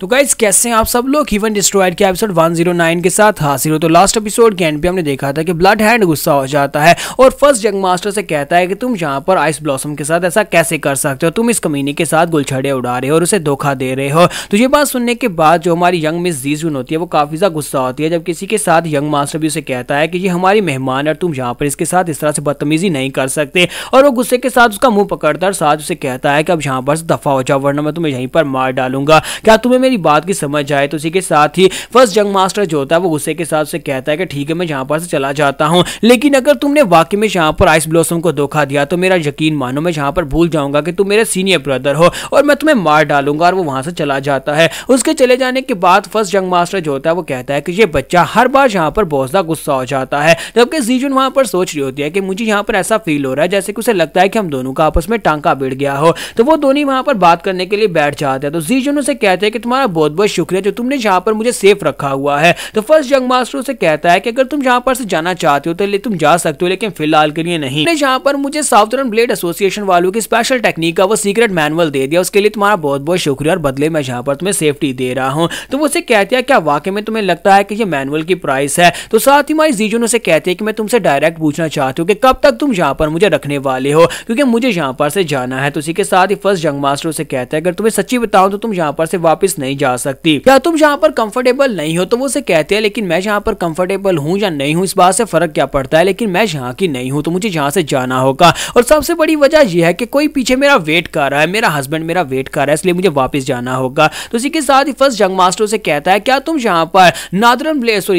तो गाइस कैसे हैं आप सब लोग। हीवन डिस्ट्रॉयड के एपिसोड 109 के साथ हाजिर हो। तो लास्ट एपिसोड के एंड पे हमने देखा था कि ब्लड हैंड गुस्सा हो जाता है और फर्स्ट जंग मास्टर से कहता है कि तुम यहाँ पर आइस ब्लॉसम के साथ ऐसा कैसे कर सकते हो, तुम इस कमीने के साथ गुलछड़े उड़ा रहे हो और उसे धोखा दे रहे हो। तो ये बात सुनने के बाद जो हमारी यंग मिस जीजुन होती है वो काफी ज्यादा गुस्सा होती है। जब किसी के साथ यंग मास्टर भी उसे कहता है कि ये हमारी मेहमान है और तुम यहाँ पर इसके साथ इस तरह से बदतमीजी नहीं कर सकते, और वो गुस्से के साथ उसका मुंह पकड़ता है और साथ उसे कहता है कि अब यहाँ पर दफा हो जाओ वरना मैं तुम्हें यहीं पर मार डालूंगा। क्या तुम्हें मेरी बात की समझ जाए। तो उसी के साथ ही फर्स्ट जंग मास्टर जो होता है वो गुस्से के साथ से कहता है कि ठीक है मैं यहाँ पर से चला जाता हूँ, लेकिन अगर तुमने वाकई में यहाँ पर आइस ब्लॉसम को धोखा दिया तो मेरा यकीन मानो मैं यहाँ पर भूल जाऊंगा कि तुम मेरे सीनियर ब्रदर हो और मैं तुम्हें मार डालूंगा। और वो वहां से चला जाता है। उसके चले जाने के बाद फर्स्ट जंग मास्टर जो होता है वो कहता है कि ये बच्चा हर बार यहाँ पर बहुत ज्यादा गुस्सा हो जाता है, जबकि जीजुन वहां पर सोच रही होती है कि मुझे यहाँ पर ऐसा फील हो रहा है जैसे कि उसे लगता है कि हम दोनों का आपस में टांका भिड़ गया हो। तो वो दोनों वहां पर बात करने के लिए बैठ जाते हैं। तो जीजुन उसे कहते हैं कि तुम्हारा बहुत बहुत शुक्रिया जो तुमने यहाँ पर मुझे सेफ रखा हुआ है। तो फर्स्ट जंग मास्टर उसे कहता है कि अगर तुम यहाँ पर से जाना चाहते हो तो तुम जा सकते हो, लेकिन फिलहाल के लिए नहीं। यहाँ पर मुझे साउथर्न ब्लेड एसोसिएशन वालों की स्पेशल टेक्निक का वो सीक्रेट मैनुअल दे दिया, उसके लिए तुम्हारा बहुत बहुत शुक्रिया और बदले मैं यहाँ पर तुम्हें सेफ्टी दे रहा हूँ। तो वो उसे कहती है क्या वाकई में तुम्हें लगता है कि ये मैनुअल की प्राइस है। तो साथ ही हमारी जीजुन उसे कहती है कि मैं तुमसे डायरेक्ट पूछना चाहती हूँ कि कब तक तुम यहाँ पर मुझे रखने वाले हो, क्योंकि मुझे यहाँ पर से जाना है। तो उसी के साथ ही फर्स्ट जंग मास्टर उसे कहता है अगर तुम्हें सच्ची बताऊं तो तुम यहाँ पर से वापस नहीं जा सकती। क्या तुम यहाँ पर कंफर्टेबल नहीं हो। तो वो उसे कहते हैं लेकिन मैं यहाँ पर कंफर्टेबल हूँ या नहीं हूँ इस बात से फर्क क्या पड़ता है, लेकिन मैं यहाँ की नहीं हूँ तो मुझे यहाँ से जाना होगा। और सबसे बड़ी वजह यह है कि कोई पीछे मेरा वेट कर रहा है, मेरा हस्बैंड मेरा वेट कर रहा है, इसलिए मुझे वापस जाना होगा। तो इसी के साथ ही फर्स्ट जंग मास्टर से कहता है क्या तुम यहाँ पर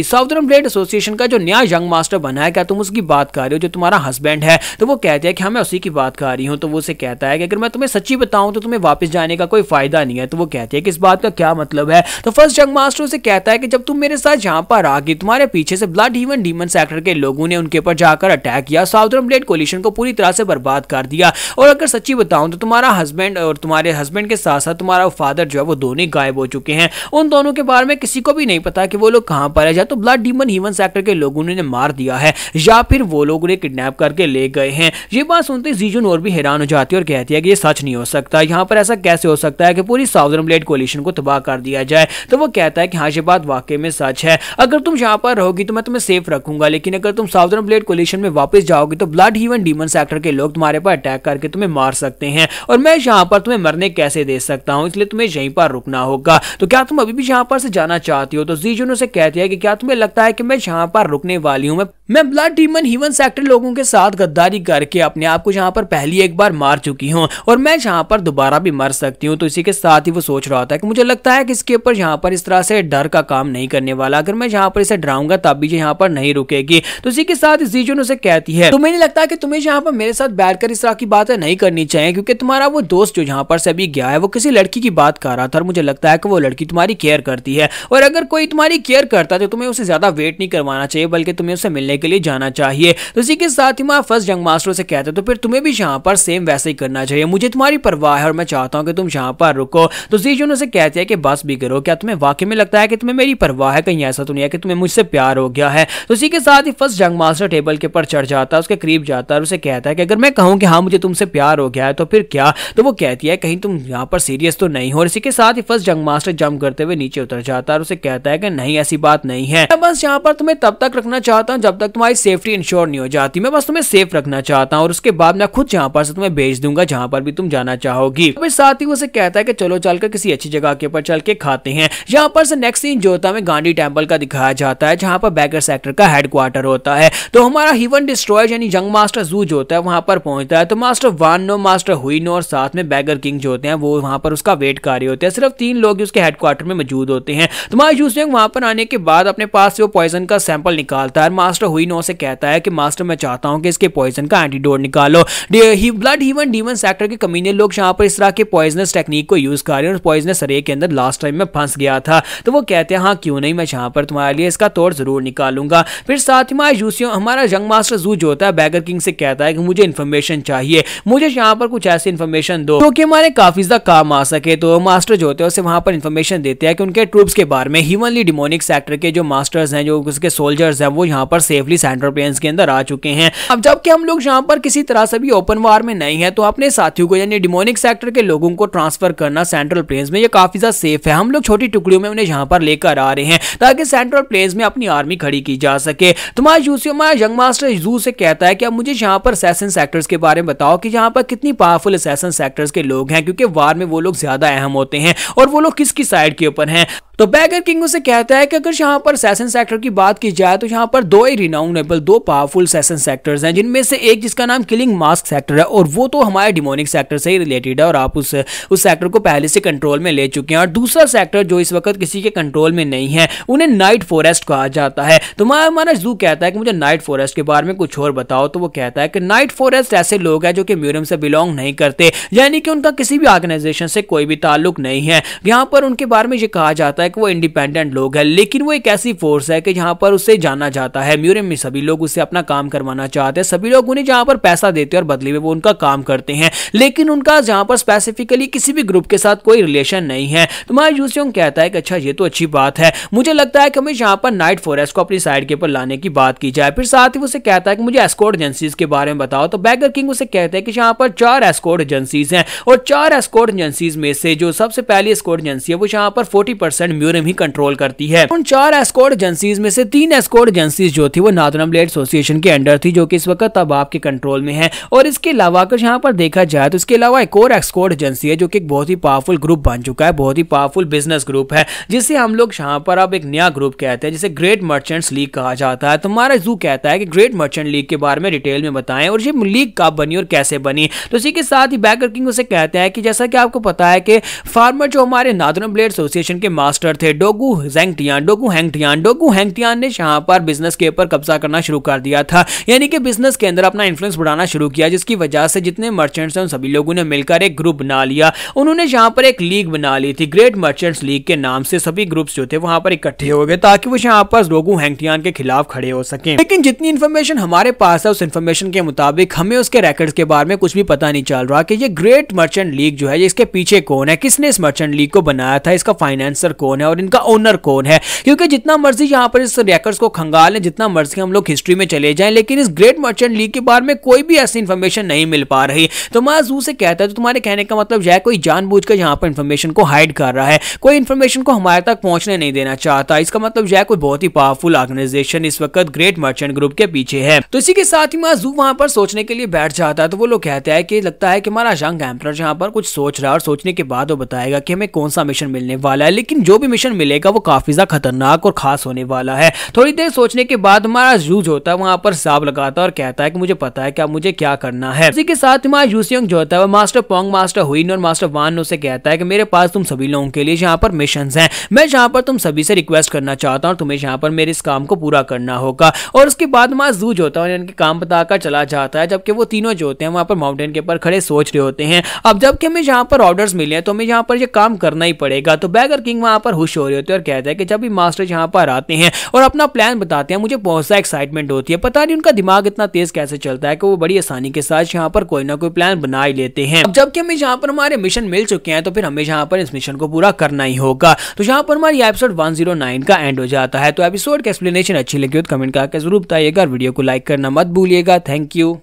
साउथर्न ब्लेड एसोसिएशन का जो नया यंग मास्टर बना है क्या तुम उसकी बात कर रहे हो जो तुम्हारा हस्बैंड है। तो वो कहते हैं कि हाँ मैं उसी की बात कर रही हूँ। तो वो उसे कहता है कि अगर मैं तुम्हें सच्ची बताऊं तो तुम्हें वापस जाने का कोई फायदा नहीं है। तो वो कहते हैं कि इस बात का क्या मतलब है। तो फर्स्ट जंग मास्टर से कहता है कि जब तुम मेरे साथ यहाँ पर आ गई तुम्हारे पीछे से ब्लड हीवन डीमन सेक्टर के लोगों ने उनके ऊपर जाकर अटैक किया, साउथर्न ब्लेड कोलिशन को पूरी तरह से बर्बाद कर दिया। और अगर सच्ची बताऊं तो तुम्हारा हस्बैंड और तुम्हारे हस्बैंड के साथ साथ तुम्हारा फादर जो है वो दोनों गायब हो चुके हैं। उन दोनों के बारे में किसी को भी नहीं पता कि वो लोग कहां पर है। या तो ब्लड डीमन हीवन सेक्टर के लोगों ने मार दिया है या फिर वो लोग उन्हें किडनैप करके ले गए हैं। ये बात सुनते जीजुन और भी हैरान हो जाती है और कहती है कि ये सच नहीं हो सकता, यहाँ पर ऐसा कैसे हो सकता है कि पूरी साउथर्न ब्लेड कोलिशन को तबाह कर दिया जाए। तो वो कहता है कि हाँ ये बात वाकई में सच है, अगर तुम यहाँ पर रहोगी तो मैं तुम्हें सेफ रखूंगा, लेकिन अगर तुम साउथर्न ब्लेड कोलिशन में वापस जाओगी तो ब्लड हीवन डीमन सेक्टर के लोग तुम्हारे पर अटैक करके तुम्हें मार सकते हैं और मैं यहाँ पर तुम्हें मरने कैसे दे सकता हूँ, इसलिए तुम्हें यहीं पर रुकना होगा। तो क्या तुम अभी भी यहाँ पर से जाना चाहती हो। तो जीजुन उसे कहती है कि क्या तुम्हें लगता है कि मैं यहाँ पर रुकने वाली हूँ। मैं ब्लड डीमन हीवन सेक्टर लोगों के साथ गद्दारी करके अपने आप को यहाँ पर पहली एक बार मार चुकी हूँ और मैं यहाँ पर दोबारा भी मर सकती हूँ। तो इसी के साथ ही वो सोच रहा था कि मुझे लगता है कि इसके ऊपर यहाँ पर इस तरह से डर का काम नहीं करने वाला, अगर मैं यहाँ पर इसे डराऊंगा तब भी यहाँ पर नहीं रुकेगी। तो इसी के साथ जीजुन उसे कहती है तुम्हें नहीं लगता कि तुम्हें यहाँ पर मेरे साथ बैठकर इस तरह की बातें नहीं करनी चाहिए, क्योंकि तुम्हारा वो दोस्त जो यहाँ पर से अभी गया है वो किसी लड़की की बात कर रहा था और मुझे लगता है कि वो लड़की तुम्हारी केयर करती है, और अगर कोई तुम्हारी केयर करता है तो तुम्हें उसे ज्यादा वेट नहीं करवाना चाहिए बल्कि तुम्हें उससे मिलने के लिए जाना चाहिए। तो इसी के साथ ही मैं फर्स्ट जंग मास्टर से कहते तो फिर तुम्हें भी यहाँ पर सेम वैसे ही करना चाहिए, मुझे तुम्हारी परवाह है और मैं चाहता हूँ कि तुम यहाँ पर रुको। तो जीजुन उसे कहते हैं कि बस भी करो, क्या तुम्हें वाकई में लगता है कि तुम्हें मेरी परवाह है, कहीं ऐसा तो नहीं है कि तुम्हें मुझसे प्यार हो गया है। तो इसी के साथ ही फर्स्ट जंग मास्टर टेबल के ऊपर चढ़ जाता है, उसके करीब जाता है और उसे कहता है कि अगर मैं कहूँ कि हाँ मुझे तुमसे प्यार हो गया है तो फिर क्या। तो वो कहती है कहीं तुम यहाँ पर सीरियस तो नहीं हो। और इसी के साथ ही फर्स्ट जंग मास्टर जंप करते हुए नीचे उतर जाता है और उसे कहता है कि नहीं ऐसी बात नहीं है, मैं बस यहाँ पर तुम्हें तब तक रखना चाहता हूँ जब तक तुम्हारी सेफ्टी इंश्योर नहीं हो जाती, मैं बस तुम्हें सेफ रखना चाहता हूँ और उसके बाद मैं खुद यहाँ पर से तुम्हें भेज दूंगा जहाँ पर भी तुम जाना चाहोगी। फिर साथ ही उसे कहता है कि चलो चलकर किसी अच्छी जगह के ऊपर चल के खाते हैं। यहाँ पर से नेक्स्ट सीन जो होता है गांधी टेम्पल का दिखाया जाता है जहाँ पर बैगर सेक्टर का हेडक्वार्टर होता है। तो हमारा हीवन डिस्ट्रॉयर यानी यंग मास्टर जू जो होता है वहां पर पहुंचता है। तो मास्टर वानो, मास्टर हुईनो और साथ में बैगर किंग जो होते हैं वो वहां पर उसका वेट कर रहे होते हैं। सिर्फ 3 लोग उसके हेडक्वार्टर में मौजूद होते हैं। तो मायूस वहां पर आने के बाद अपने पास से वो पॉइजन का सैंपल निकालता है। मास्टर हुईनो से कहता है कि मास्टर मैं चाहता हूं कि इसके पॉइजन का एंटीडोट निकालो। ब्लड हीवन डीमन सेक्टर के कमीने लोग यहाँ पर इस तरह के पॉइजनस टेक्निक को यूज कर रहे हैं और पॉइजनस रे के अंदर लास्ट टाइम में फंस गया था। तो वो कहते हैं हाँ क्यों नहीं, मैं यहाँ पर तुम्हारे लिए इसका तोड़ जरूर निकालूंगा। फिर साथ ही मायूसियों हमारा यंग मास्टर जू जो होता है बैगर किंग से कहता है कि मुझे इन्फॉर्मेशन चाहिए, मुझे यहाँ पर कुछ ऐसी इन्फॉर्मेशन दो जो कि हमारे काफी ज्यादा काम आ सके। तो मास्टर जो होते हैं उसे वहां पर इन्फॉर्मेशन देते हैं कि उनके ट्रूप्स के बारे में हीवनली डिमोनिक सेक्टर के जो मास्टर्स हैं जो उसके सोल्जर्स हैं वो यहाँ पर सेफली सेंट्रल प्लेन्स के अंदर आ चुके हैं। अब जबकि हम लोग यहाँ पर किसी तरह से भी ओपन वार में नहीं है, तो अपने साथियों को यानी डिमोनिक सेक्टर के लोगों को ट्रांसफर करना सेंट्रल प्लेन्स में ये काफी ज्यादा सेफ है। हम लोग छोटी टुकड़ियों में उन्हें यहाँ पर लेकर आ रहे हैं ताकि सेंट्रल प्लेन्स में अपनी आर्मी खड़ी की जा सके। तुम्हारा यूसी हमारा यंग मास्टर जू से कहता है कि अब मुझे यहाँ पर असैसिन सेक्टर्स के बारे में बताओ कि यहाँ पर कितनी पावरफुल असैसिन सेक्टर्स के लोग हैं, क्योंकि वार में वो लोग ज्यादा अहम होते हैं और वो लोग किसकी साइड के ऊपर हैं। तो बैगर किंग उसे कहता है कि अगर यहाँ पर असैसिन सेक्टर की बात की जाए तो यहाँ पर दो ही रिनाउनेबल, दो पावरफुल असैसिन सेक्टर्स हैं, जिनमें से एक जिसका नाम किलिंग मास्क सेक्टर है और वो तो हमारे डिमोनिक सेक्टर से ही रिलेटेड है और आप उस सेक्टर को पहले से कंट्रोल में ले चुके हैं। और दूसरा सेक्टर जो इस वक्त किसी के कंट्रोल में नहीं है, उन्हें नाइट फॉरेस्ट कहा जाता है। तो हमारा जू कहता है कि मुझे नाइट फॉरेस्ट के बारे में कुछ और बताओ। तो वो कहता है कि नाइट फॉरेस्ट ऐसे लोग हैं जो कि म्यूरियम से बिलोंग नहीं करते, यानी कि उनका किसी भी ऑर्गेनाइजेशन से कोई भी ताल्लुक नहीं है। यहाँ पर उनके बारे में ये कहा जाता है कि वो इंडिपेंडेंट लोग हैं, लेकिन वो एक ऐसी फोर्स है कि जहां पर उससे जाना जाता है। म्यूरियम में सभी लोग उससे अपना काम करवाना चाहते हैं, सभी लोग उन्हें जहां पर पैसा देते हैं और बदले में वो उनका काम करते हैं, लेकिन उनका जहां पर स्पेसिफिकली किसी भी ग्रुप के साथ कोई रिलेशन नहीं है। तो हमारा यूसियोंग कहता है कि अच्छा ये तो अच्छी बात है, मुझे लगता है कि हमें यहाँ पर नाइट फॉरेस्ट को अपनी साइड के ऊपर लाने की बात की जाए। फिर साथ ही उसे कहता है कि मुझे एस्कॉर्ट एजेंसीज के बारे में बताओ। तो बैगर किंग उसे कहते हैं कि यहाँ पर 4 एस्कॉर्ट एजेंसीज हैं और 4 एस्कॉर्ट एजेंसीज में से जो सबसे पहली एस्कॉर्ट एजेंसी है वो यहाँ पर 40% म्यूरियम ही कंट्रोल करती है। उन 4 एस्कॉर्ट एजेंसीज में से 3 एस्कॉर्ट एजेंसीज जो थी वो नॉर्दर्न ब्लेड एसोसिएशन के अंडर थी, जो कि इस वक्त अब आपके कंट्रोल में है। और इसके अलावा अगर यहाँ पर देखा जाए तो इसके अलावा एक और एस्कॉर्ट एजेंसी है जो कि एक बहुत ही पावरफुल ग्रुप बन चुका है, बहुत ही पावरफुल बिजनेस ग्रुप है, जिसे हम लोग यहाँ पर अब एक नया ग्रुप कहते हैं, जिसे ग्रेट मर्चेंट्स लीग कहा जाता है। तो हमारा जू कहता है कि ग्रेट मर्चेंट लीग के बारे में डिटेल में बताएं और ये लीग कब बनी और कैसे बनी। तो इसी के साथ ही बैगर किंग उसे कहते हैं कि जैसा कि आपको पता है कि फार्मर जो हमारे नॉर्दर्न ब्लेड एसोसिएशन के मास्टर थे डोगू हैंगटियान ने यहाँ पर बिजनेस के ऊपर कब्जा करना शुरू कर दिया था, यानी कि बिजनेस के अंदर अपना इन्फ्लुएंस बढ़ाना शुरू किया, जिसकी वजह से जितने मर्चेंट्स हैं उन सभी लोगों ने मिलकर एक ग्रुप बना लिया। उन्होंने यहाँ पर एक लीग बना ली थी ग्रेट मर्चेंट्स लीग के नाम से। सभी ग्रुप्स जो थे वहां पर इकट्ठे हो गए ताकि वो यहाँ पर डोगू हैंगटियान के खिलाफ खड़े हो सके। लेकिन जितनी इन्फॉर्मेशन हमारे पास है उस इन्फॉर्मेशन के मुताबिक हमें उसके रिकॉर्ड्स के बारे में कुछ भी पता नहीं चल रहा कि ये ग्रेट मर्चेंट लीग जो है इसके पीछे कौन है, किसने इस मर्चेंट लीग को बनाया था, इसका फाइनेंसर कौन है और इनका ओनर कौन है। क्योंकि जितना मर्जी यहाँ पर इस रिकॉर्ड्स को खंगाल लें, जितना मर्जी हम लोग हिस्ट्री में चले जाएं, लेकिन इस ग्रेट मर्चेंट लीग के बारे में कोई भी ऐसी इन्फॉर्मेशन नहीं मिल पा रही। तो मैं जू से कहता है तो तुम्हारे कहने का मतलब यह है कोई जानबूझकर यहाँ पर इन्फॉर्मेशन को हाइड कर रहा है, कोई इन्फॉर्मेशन को हमारे तक पहुंचने नहीं देना चाहता। इसका मतलब यह कोई बहुत ही पावरफुल ऑर्गेनाइजेशन इस वक्त ग्रेट मर्चेंट ग्रुप के पीछे है। तो इसी के साथ ही मैं जू वहां पर सोचने के लिए बैठ जाता है। तो वो लोग कहते हैं कि लगता है कि हमारा यंग एम्परर यहाँ पर कुछ सोच रहा है और सोचने के बाद वो बताएगा कि हमें कौन सा मिशन मिलने वाला है, लेकिन जो भी मिशन मिलेगा वो काफी ज्यादा खतरनाक और खास होने वाला है। थोड़ी देर सोचने के बाद हमारा जूज होता है वहां पर हिसाब लगाता है और कहता है कि मुझे पता है कि अब मुझे क्या करना है। इसी के साथ हमारा यूसियोंग जो होता है मास्टर पोंग, मास्टर हुइन और मास्टर वान से कहता है कि मेरे पास तुम सभी लोगों के लिए यहाँ पर मिशंस हैं, मैं यहाँ पर तुम सभी से रिक्वेस्ट करना चाहता हूँ, तुम्हें यहाँ पर मेरे इस काम को पूरा करना होगा। और उसके बाद हमारा जूज होता है इनके काम बताकर चला जाता है, जबकि वो तीनों जो होते हैं वहां पर माउंटेन के ऊपर खड़े सोच रहे होते हैं। अब जबकि हमें यहाँ पर ऑर्डर्स मिले हैं तो हमें यहाँ पर ये काम करना ही पड़ेगा। तो बैगर किंग वहां पर खुश हो रहे होते हैं और कहते हैं कि जब भी मास्टर यहाँ पर आते हैं और अपना प्लान बताते हैं मुझे बहुत सा एक्साइटमेंट होती है, पता नहीं उनका दिमाग इतना तेज कैसे चलता है कि वो बड़ी आसानी के साथ यहाँ पर कोई ना कोई प्लान बना ही लेते हैं। अब जबकि हमें यहाँ पर हमारे मिशन मिल चुके हैं तो फिर हमें यहाँ पर इस मिशन को पूरा करना ही होगा। तो यहाँ पर हमारी एपिसोड 109 का एंड हो जाता है। तो एपिसोड की एक्सप्लेनेशन अच्छी लगी हो तो कमेंट करके जरूर बताइएगा, वीडियो को लाइक करना मत भूलिएगा। Thank you.